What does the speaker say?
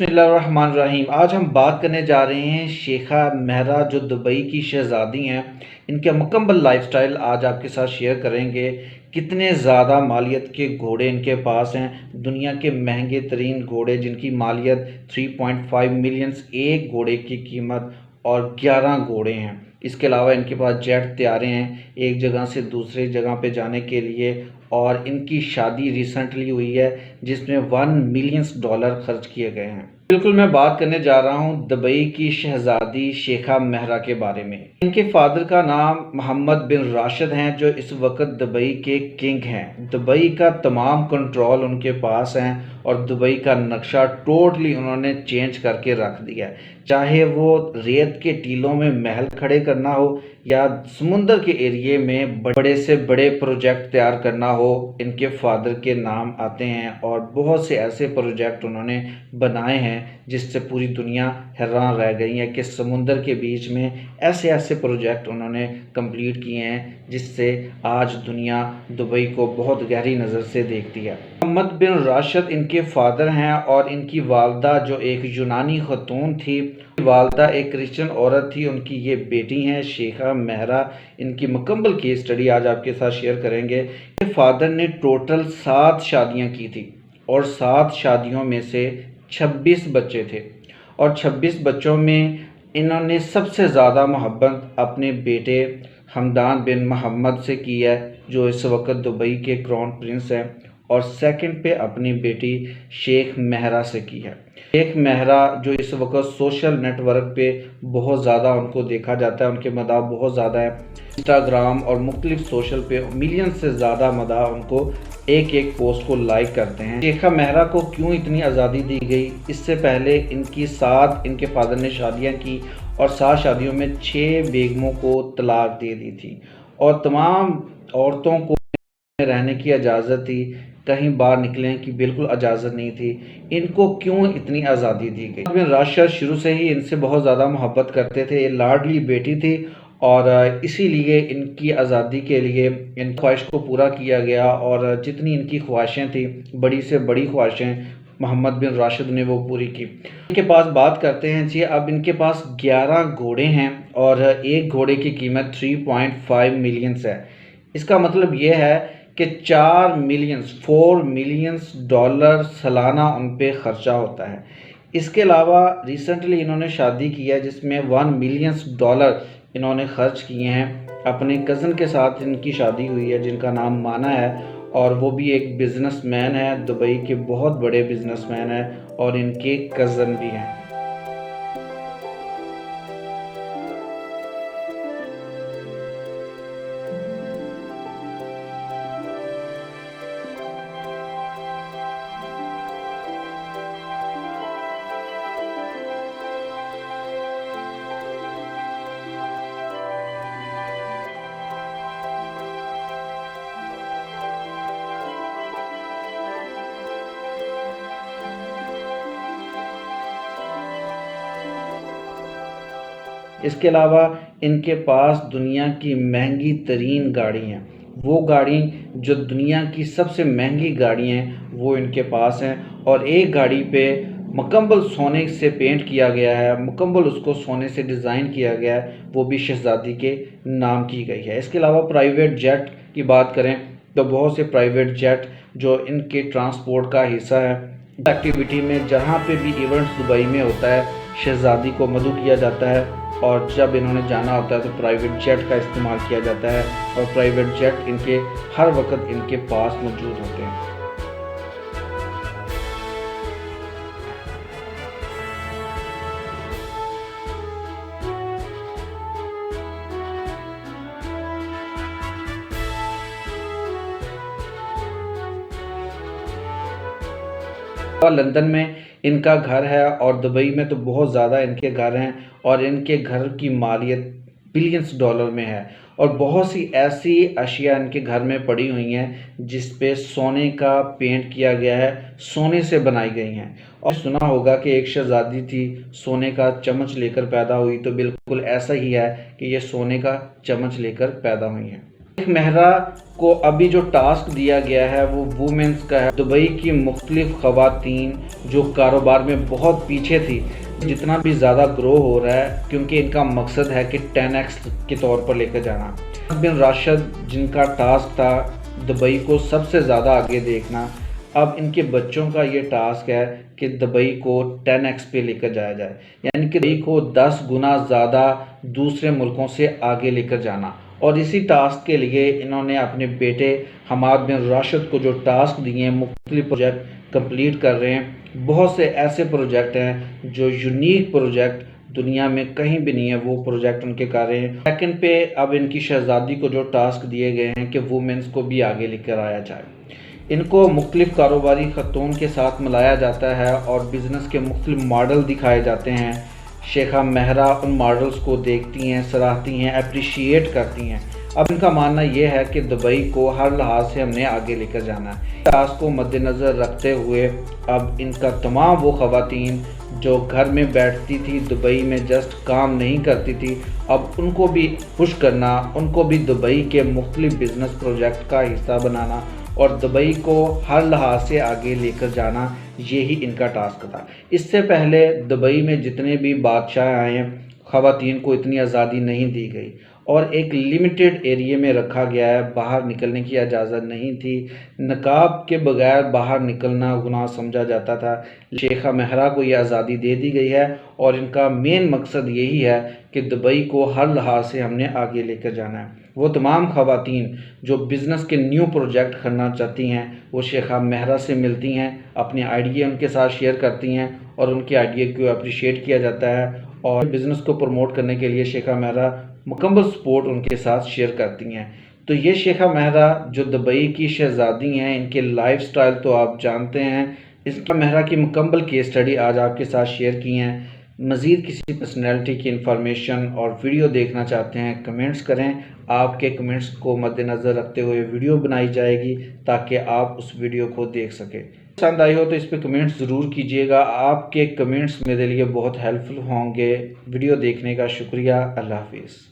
بسم اللہ الرحمن الرحیم۔ آج ہم بات کرنے جا رہے ہیں شیخہ مہرہ جو دبئی کی شہزادی ہیں، ان کے مکمل لائف سٹائل آج آپ کے ساتھ شیئر کریں گے۔ کتنے زیادہ مالیت کے گھوڑے ان کے پاس ہیں، دنیا کے مہنگے ترین گھوڑے جن کی مالیت 3.5 ملینز، ایک گھوڑے کی قیمت، اور 11 گھوڑے ہیں۔ اس کے علاوہ ان کے پاس جیٹ طیارے ہیں ایک جگہ سے دوسری جگہ پہ جانے کے لیے، اور ان کی شادی ریسنٹلی ہوئی ہے جس میں $1 ملین خرچ کیے گئے ہیں۔ بالکل میں بات کرنے جا رہا ہوں دبئی کی شہزادی شیخہ مہرہ کے بارے میں۔ ان کے فادر کا نام محمد بن راشد ہیں جو اس وقت دبئی کے کنگ ہیں۔ دبئی کا تمام کنٹرول ان کے پاس ہیں اور دبئی کا نقشہ ٹوٹلی انہوں نے چینج کر کے رکھ دیا ہے، چاہے وہ ریت کے ٹیلوں میں محل کھڑے کرنا ہو یا سمندر کے ایریے میں بڑے سے بڑے پروجیکٹ تیار کرنا ہو، ان کے فادر کے نام آتے ہیں۔ اور بہت سے ایسے پروجیکٹ انہوں نے بنائے ہیں جس سے پوری دنیا حیران رہ گئی ہے کہ سمندر کے بیچ میں ایسے پروجیکٹ انہوں نے کمپلیٹ کیے ہیں جس سے آج دنیا دبئی کو بہت گہری نظر سے دیکھتی ہے۔ محمد بن راشد ان کے فادر ہیں اور ان کی والدہ جو ایک یونانی خاتون تھی، والدہ ایک کرسچن عورت تھی، ان کی یہ بیٹی ہیں شیخہ مہرہ۔ ان کی مکمل کیس سٹڈی آج آپ کے ساتھ شیئر کریں گے۔ فادر نے ٹوٹل 7 شادیاں کی تھی اور 7 شادیوں میں سے 26 بچے تھے، اور 26 بچوں میں انہوں نے سب سے زیادہ محبت اپنے بیٹے حمدان بن محمد سے کی ہے جو اس وقت دبئی کے کراؤن پرنس ہیں، اور سیکنڈ پہ اپنی بیٹی شیخ مہرہ سے کی ہے۔ شیخ مہرہ جو اس وقت سوشل نیٹ ورک پہ بہت زیادہ ان کو دیکھا جاتا ہے، ان کے مداح بہت زیادہ ہے، انسٹاگرام اور مختلف سوشل پہ ملین سے زیادہ مداح ان کو ایک پوسٹ کو لائک کرتے ہیں۔ شیخہ مہرہ کو کیوں اتنی آزادی دی گئی؟ اس سے پہلے ان کی 7 ان کے فادر نے شادیاں کی اور 7 شادیوں میں 6 بیگموں کو طلاق دے دی تھی، اور تمام عورتوں کو رہنے کی اجازت تھی، کہیں باہر نکلنے کی بالکل اجازت نہیں تھی۔ ان کو کیوں اتنی آزادی دی گئی؟ بن راشد شروع سے ہی ان سے بہت زیادہ محبت کرتے تھے، یہ لاڈلی بیٹی تھی، اور اسی لیے ان کی آزادی کے لیے ان خواہش کو پورا کیا گیا، اور جتنی ان کی خواہشیں تھیں، بڑی سے بڑی خواہشیں محمد بن راشد نے وہ پوری کی۔ ان کے پاس بات کرتے ہیں جی، اب ان کے پاس 11 گھوڑے ہیں اور ایک گھوڑے کی قیمت 3.5 ملینز ہے۔ اس کا مطلب یہ ہے کہ 4 ملینز ڈالر سالانہ ان پہ خرچہ ہوتا ہے۔ اس کے علاوہ ریسنٹلی انہوں نے شادی کی ہے جس میں $1 ملین انہوں نے خرچ کیے ہیں۔ اپنے کزن کے ساتھ ان کی شادی ہوئی ہے جن کا نام مانا ہے، اور وہ بھی ایک بزنس مین ہے، دبئی کے بہت بڑے بزنس مین ہیں، اور ان کے کزن بھی ہیں۔ اس کے علاوہ ان کے پاس دنیا کی مہنگی ترین گاڑی ہیں، وہ گاڑی جو دنیا کی سب سے مہنگی گاڑی ہیں وہ ان کے پاس ہیں، اور ایک گاڑی پہ مکمل سونے سے پینٹ کیا گیا ہے، مکمل اس کو سونے سے ڈیزائن کیا گیا ہے، وہ بھی شہزادی کے نام کی گئی ہے۔ اس کے علاوہ پرائیویٹ جیٹ کی بات کریں تو بہت سے پرائیویٹ جیٹ جو ان کے ٹرانسپورٹ کا حصہ ہے۔ ایکٹیویٹی میں جہاں پہ بھی ایونٹس دبئی میں ہوتا ہے، شہزادی کو مدعو کیا جاتا ہے، اور جب انہوں نے جانا ہوتا ہے تو پرائیویٹ جیٹ کا استعمال کیا جاتا ہے، اور پرائیویٹ جیٹ ان کے ہر وقت ان کے پاس موجود ہوتے ہیں۔ لندن میں ان کا گھر ہے، اور دبئی میں تو بہت زیادہ ان کے گھر ہیں، اور ان کے گھر کی مالیت بلینز ڈالر میں ہے، اور بہت سی ایسی اشیاء ان کے گھر میں پڑی ہوئی ہیں جس پہ سونے کا پینٹ کیا گیا ہے، سونے سے بنائی گئی ہیں۔ اور سنا ہوگا کہ ایک شہزادی تھی سونے کا چمچ لے کر پیدا ہوئی، تو بالکل ایسا ہی ہے کہ یہ سونے کا چمچ لے کر پیدا ہوئی ہیں۔ مہرا کو ابھی جو ٹاسک دیا گیا ہے وہ وومنز کا ہے۔ دبئی کی مختلف خواتین جو کاروبار میں بہت پیچھے تھی، جتنا بھی زیادہ گرو ہو رہا ہے کیونکہ ان کا مقصد ہے کہ 10x کے طور پر لے کر جانا۔ بن راشد جن کا ٹاسک تھا دبئی کو سب سے زیادہ آگے دیکھنا، اب ان کے بچوں کا یہ ٹاسک ہے کہ دبئی کو 10x پہ لے کر جایا جائے، یعنی کہ دبئی کو 10 گنا زیادہ دوسرے ملکوں سے آگے لے کر جانا۔ اور اسی ٹاسک کے لیے انہوں نے اپنے بیٹے حماد بن راشد کو جو ٹاسک دیے ہیں، مختلف پروجیکٹ کمپلیٹ کر رہے ہیں۔ بہت سے ایسے پروجیکٹ ہیں جو یونیک پروجیکٹ دنیا میں کہیں بھی نہیں ہے، وہ پروجیکٹ ان کے کر رہے ہیں۔ سیکنڈ پہ اب ان کی شہزادی کو جو ٹاسک دیے گئے ہیں کہ وومنز کو بھی آگے لے کر آیا جائے۔ ان کو مختلف کاروباری خطون کے ساتھ ملایا جاتا ہے اور بزنس کے مختلف ماڈل دکھائے جاتے ہیں۔ شیخہ مہرا ان ماڈلز کو دیکھتی ہیں، سراہتی ہیں، اپریشیٹ کرتی ہیں۔ اب ان کا ماننا یہ ہے کہ دبئی کو ہر لحاظ سے ہم نے آگے لے کر جانا ہے۔ اس ٹاسک کو مد نظر رکھتے ہوئے اب ان کا تمام وہ خواتین جو گھر میں بیٹھتی تھی، دبئی میں جسٹ کام نہیں کرتی تھی، اب ان کو بھی خوش کرنا، ان کو بھی دبئی کے مختلف بزنس پروجیکٹ کا حصہ بنانا اور دبئی کو ہر لحاظ سے آگے لے کر جانا، یہی ان کا ٹاسک تھا۔ اس سے پہلے دبئی میں جتنے بھی بادشاہ آئے ہیں، خواتین کو اتنی آزادی نہیں دی گئی اور ایک لیمیٹڈ ایریے میں رکھا گیا ہے، باہر نکلنے کی اجازت نہیں تھی، نقاب کے بغیر باہر نکلنا گناہ سمجھا جاتا تھا۔ شیخہ مہرا کو یہ آزادی دے دی گئی ہے اور ان کا مین مقصد یہی ہے کہ دبئی کو ہر لحاظ سے ہم نے آگے لے کر جانا ہے۔ وہ تمام خواتین جو بزنس کے نیو پروجیکٹ کرنا چاہتی ہیں، وہ شیخہ مہرا سے ملتی ہیں، اپنے آئیڈیا ان کے ساتھ شیئر کرتی ہیں اور ان کے آئیڈیا کو اپریشیٹ کیا جاتا ہے اور بزنس کو پروموٹ کرنے کے لیے شیخہ مہرا مکمل سپورٹ ان کے ساتھ شیئر کرتی ہیں۔ تو یہ شیخہ مہرا جو دبئی کی شہزادی ہیں، ان کے لائف سٹائل تو آپ جانتے ہیں۔ اس کا مہرا کی مکمل کیس سٹڈی آج آپ کے ساتھ شیئر کی ہیں۔ مزید کسی پرسنالٹی کی انفارمیشن اور ویڈیو دیکھنا چاہتے ہیں، کمنٹس کریں۔ آپ کے کمنٹس کو مد نظر رکھتے ہوئے ویڈیو بنائی جائے گی تاکہ آپ اس ویڈیو کو دیکھ سکیں۔ پسند آئی ہو تو اس پہ کمنٹس ضرور کیجیے گا، آپ کے کمنٹس میرے لیے بہت ہیلپ فل ہوں گے۔ ویڈیو دیکھنے کا شکریہ، اللہ حافظ۔